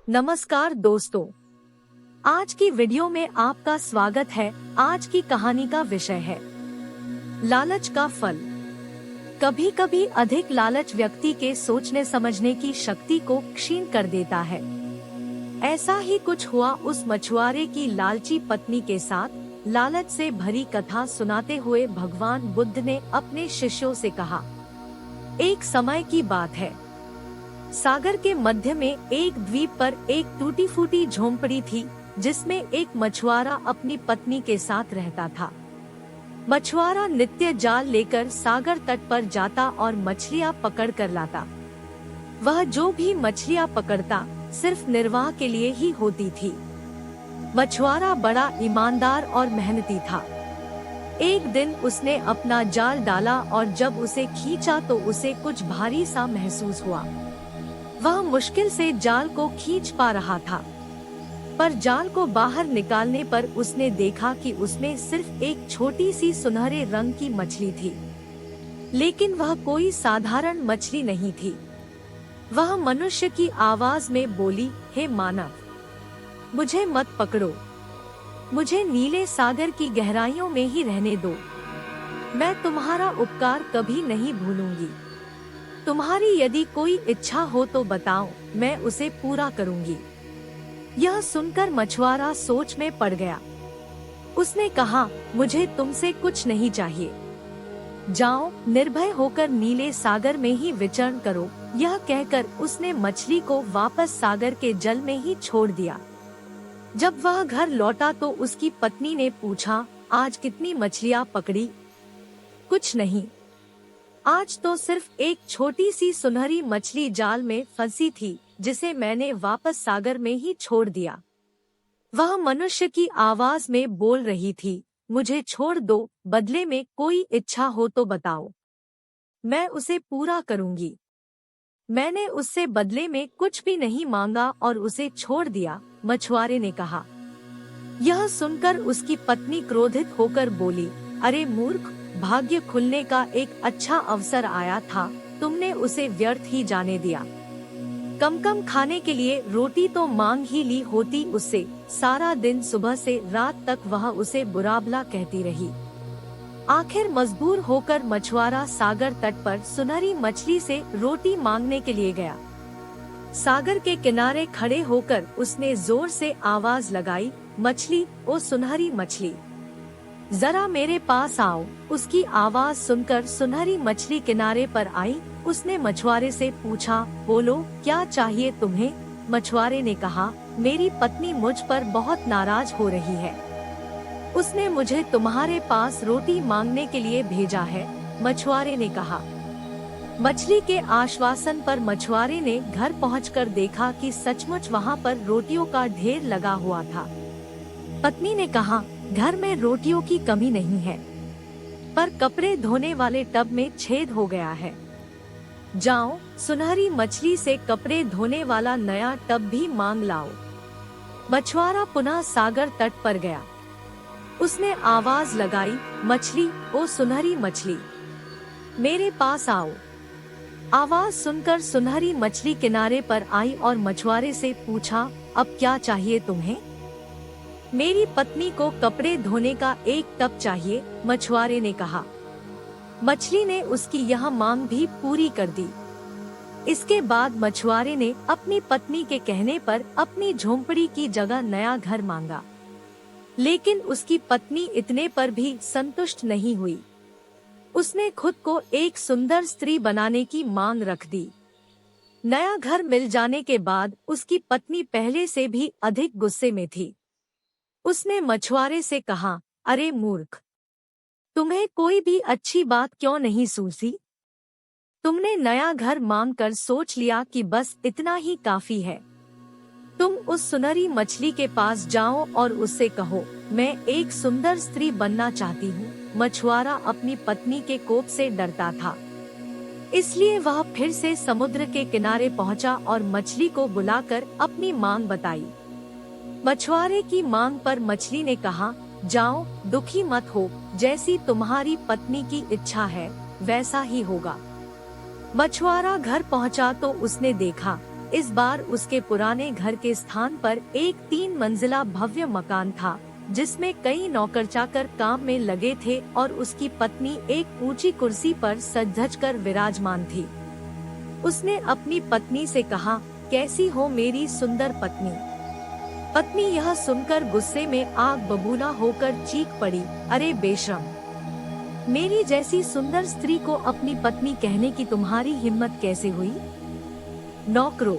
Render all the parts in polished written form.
नमस्कार दोस्तों, आज की वीडियो में आपका स्वागत है। आज की कहानी का विषय है लालच का फल। कभी कभी अधिक लालच व्यक्ति के सोचने समझने की शक्ति को क्षीण कर देता है। ऐसा ही कुछ हुआ उस मछुआरे की लालची पत्नी के साथ। लालच से भरी कथा सुनाते हुए भगवान बुद्ध ने अपने शिष्यों से कहा, एक समय की बात है, सागर के मध्य में एक द्वीप पर एक टूटी फूटी झोंपड़ी थी, जिसमें एक मछुआरा अपनी पत्नी के साथ रहता था। मछुआरा नित्य जाल लेकर सागर तट पर जाता और मछलियां पकड़ कर लाता। वह जो भी मछलियां पकड़ता सिर्फ निर्वाह के लिए ही होती थी। मछुआरा बड़ा ईमानदार और मेहनती था। एक दिन उसने अपना जाल डाला और जब उसे खींचा तो उसे कुछ भारी सा महसूस हुआ। वह मुश्किल से जाल को खींच पा रहा था, पर जाल को बाहर निकालने पर उसने देखा कि उसमें सिर्फ एक छोटी सी सुनहरे रंग की मछली थी। लेकिन वह कोई साधारण मछली नहीं थी। वह मनुष्य की आवाज में बोली, हे मानव, मुझे मत पकड़ो, मुझे नीले सागर की गहराइयों में ही रहने दो। मैं तुम्हारा उपकार कभी नहीं भूलूंगी। तुम्हारी यदि कोई इच्छा हो तो बताओ, मैं उसे पूरा करूंगी। यह सुनकर मछुआरा सोच में पड़ गया। उसने कहा, मुझे तुमसे कुछ नहीं चाहिए। जाओ, निर्भय होकर नीले सागर में ही विचरण करो। यह कहकर उसने मछली को वापस सागर के जल में ही छोड़ दिया। जब वह घर लौटा तो उसकी पत्नी ने पूछा, आज कितनी मछलियां पकड़ी? कुछ नहीं, आज तो सिर्फ एक छोटी सी सुनहरी मछली जाल में फंसी थी, जिसे मैंने वापस सागर में ही छोड़ दिया। वह मनुष्य की आवाज में बोल रही थी, मुझे छोड़ दो, बदले में कोई इच्छा हो तो बताओ, मैं उसे पूरा करूंगी। मैंने उससे बदले में कुछ भी नहीं मांगा और उसे छोड़ दिया, मछुआरे ने कहा। यह सुनकर उसकी पत्नी क्रोधित होकर बोली, अरे मूर्ख, भाग्य खुलने का एक अच्छा अवसर आया था, तुमने उसे व्यर्थ ही जाने दिया। कम खाने के लिए रोटी तो मांग ही ली होती उससे। सारा दिन सुबह से रात तक वह उसे बुरा भला कहती रही। आखिर मजबूर होकर मछुआरा सागर तट पर सुनहरी मछली से रोटी मांगने के लिए गया। सागर के किनारे खड़े होकर उसने जोर से आवाज लगाई, मछली, ओ सुनहरी मछली, जरा मेरे पास आओ। उसकी आवाज सुनकर सुनहरी मछली किनारे पर आई। उसने मछुआरे से पूछा, बोलो, क्या चाहिए तुम्हें? मछुआरे ने कहा, मेरी पत्नी मुझ पर बहुत नाराज हो रही है। उसने मुझे तुम्हारे पास रोटी मांगने के लिए भेजा है, मछुआरे ने कहा। मछली के आश्वासन पर मछुआरे ने घर पहुंचकर देखा कि सचमुच वहां पर रोटियों का ढेर लगा हुआ था। पत्नी ने कहा, घर में रोटियों की कमी नहीं है, पर कपड़े धोने वाले टब में छेद हो गया है। जाओ, सुनहरी मछली से कपड़े धोने वाला नया टब भी मांग लाओ। मछुआरा पुनः सागर तट पर गया। उसने आवाज लगाई, मछली, ओ सुनहरी मछली, मेरे पास आओ। आवाज सुनकर सुनहरी मछली किनारे पर आई और मछुआरे से पूछा, अब क्या चाहिए तुम्हें? मेरी पत्नी को कपड़े धोने का एक टब चाहिए, मछुआरे ने कहा। मछली ने उसकी यह मांग भी पूरी कर दी। इसके बाद मछुआरे ने अपनी पत्नी के कहने पर अपनी झोंपड़ी की जगह नया घर मांगा। लेकिन उसकी पत्नी इतने पर भी संतुष्ट नहीं हुई। उसने खुद को एक सुंदर स्त्री बनाने की मांग रख दी। नया घर मिल जाने के बाद उसकी पत्नी पहले से भी अधिक गुस्से में थी। उसने मछुआरे से कहा, अरे मूर्ख, तुम्हें कोई भी अच्छी बात क्यों नहीं सूझी? तुमने नया घर मांगकर सोच लिया कि बस इतना ही काफी है। तुम उस सुनहरी मछली के पास जाओ और उससे कहो, मैं एक सुंदर स्त्री बनना चाहती हूँ। मछुआरा अपनी पत्नी के कोप से डरता था, इसलिए वह फिर से समुद्र के किनारे पहुँचा और मछली को बुलाकर अपनी मांग बताई। मछुआरे की मांग पर मछली ने कहा, जाओ, दुखी मत हो, जैसी तुम्हारी पत्नी की इच्छा है वैसा ही होगा। मछुआरा घर पहुंचा तो उसने देखा इस बार उसके पुराने घर के स्थान पर एक 3 मंजिला भव्य मकान था, जिसमें कई नौकर चाकर काम में लगे थे और उसकी पत्नी एक ऊंची कुर्सी पर सज-धज कर विराजमान थी। उसने अपनी पत्नी से कहा, कैसी हो मेरी सुंदर पत्नी? पत्नी यह सुनकर गुस्से में आग बबूला होकर चीख पड़ी, अरे बेशर्म! मेरी जैसी सुंदर स्त्री को अपनी पत्नी कहने की तुम्हारी हिम्मत कैसे हुई? नौकरों,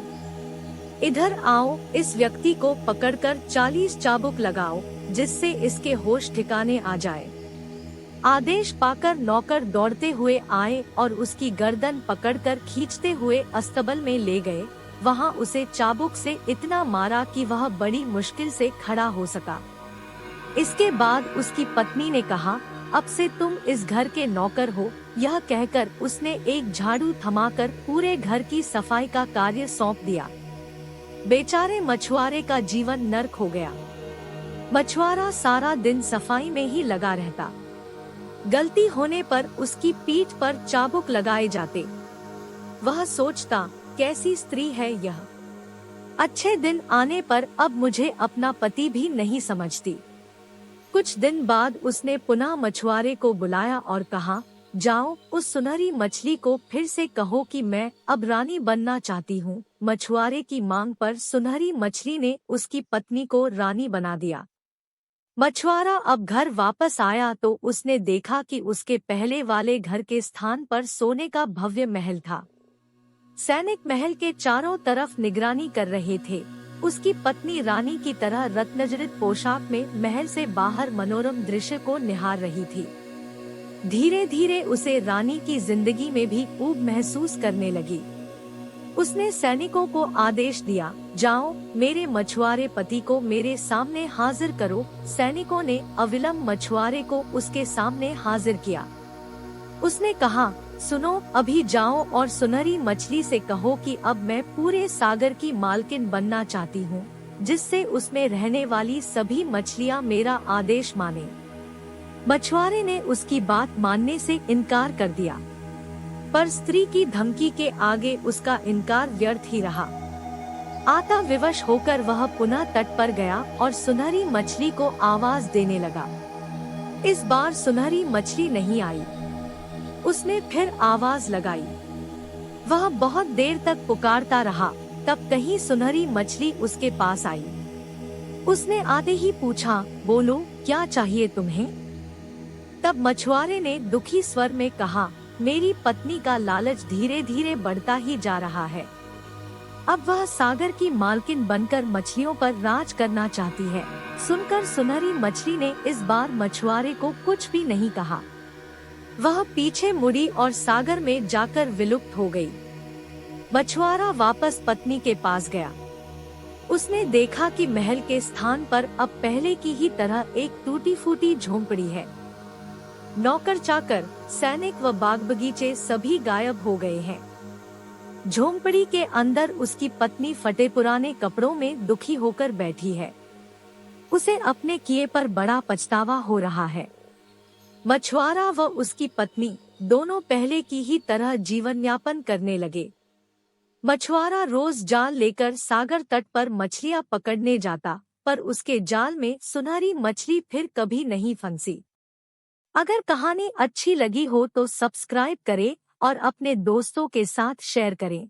इधर आओ, इस व्यक्ति को पकड़कर 40 चाबुक लगाओ, जिससे इसके होश ठिकाने आ जाए। आदेश पाकर नौकर दौड़ते हुए आए और उसकी गर्दन पकड़कर खींचते हुए अस्तबल में ले गए। वहां उसे चाबुक से इतना मारा कि वह बड़ी मुश्किल से खड़ा हो सका। इसके बाद उसकी पत्नी ने कहा, अब से तुम इस घर के नौकर हो। यह कहकर उसने एक झाड़ू थमाकर पूरे घर की सफाई का कार्य सौंप दिया। बेचारे मछुआरे का जीवन नर्क हो गया। मछुआरा सारा दिन सफाई में ही लगा रहता। गलती होने पर उसकी पीठ पर चाबुक लगाए जाते। वह सोचता, कैसी स्त्री है यह? अच्छे दिन आने पर अब मुझे अपना पति भी नहीं समझती। कुछ दिन बाद उसने पुनः मछुआरे को बुलाया और कहा, जाओ, उस सुनहरी मछली को फिर से कहो कि मैं अब रानी बनना चाहती हूँ। मछुआरे की मांग पर सुनहरी मछली ने उसकी पत्नी को रानी बना दिया। मछुआरा अब घर वापस आया तो उसने देखा कि उसके पहले वाले घर के स्थान पर सोने का भव्य महल था। सैनिक महल के चारों तरफ निगरानी कर रहे थे। उसकी पत्नी रानी की तरह रत्नजड़ित पोशाक में महल से बाहर मनोरम दृश्य को निहार रही थी। धीरे धीरे उसे रानी की जिंदगी में भी ऊब महसूस करने लगी। उसने सैनिकों को आदेश दिया, जाओ, मेरे मछुआरे पति को मेरे सामने हाजिर करो। सैनिकों ने अविलंब मछुआरे को उसके सामने हाजिर किया। उसने कहा, सुनो, अभी जाओ और सुनहरी मछली से कहो कि अब मैं पूरे सागर की मालकिन बनना चाहती हूँ, जिससे उसमें रहने वाली सभी मछलियाँ मेरा आदेश माने। मछुआरे ने उसकी बात मानने से इनकार कर दिया, पर स्त्री की धमकी के आगे उसका इनकार व्यर्थ ही रहा। आता विवश होकर वह पुनः तट पर गया और सुनहरी मछली को आवाज देने लगा। इस बार सुनहरी मछली नहीं आई। उसने फिर आवाज लगाई। वह बहुत देर तक पुकारता रहा, तब कहीं सुनहरी मछली उसके पास आई। उसने आते ही पूछा, बोलो, क्या चाहिए तुम्हें? तब मछुआरे ने दुखी स्वर में कहा, मेरी पत्नी का लालच धीरे धीरे बढ़ता ही जा रहा है। अब वह सागर की मालकिन बनकर मछलियों पर राज करना चाहती है। सुनकर सुनहरी मछली ने इस बार मछुआरे को कुछ भी नहीं कहा। वह पीछे मुड़ी और सागर में जाकर विलुप्त हो गई। मछुआरा वापस पत्नी के पास गया। उसने देखा कि महल के स्थान पर अब पहले की ही तरह एक टूटी फूटी झोंपड़ी है। नौकर चाकर, सैनिक व बाग बगीचे सभी गायब हो गए हैं। झोंपड़ी के अंदर उसकी पत्नी फटे पुराने कपड़ों में दुखी होकर बैठी है। उसे अपने किए पर बड़ा पछतावा हो रहा है। मछुआरा व उसकी पत्नी दोनों पहले की ही तरह जीवन यापन करने लगे। मछुआरा रोज जाल लेकर सागर तट पर मछलियां पकड़ने जाता, पर उसके जाल में सुनहरी मछली फिर कभी नहीं फंसी। अगर कहानी अच्छी लगी हो तो सब्सक्राइब करें और अपने दोस्तों के साथ शेयर करें।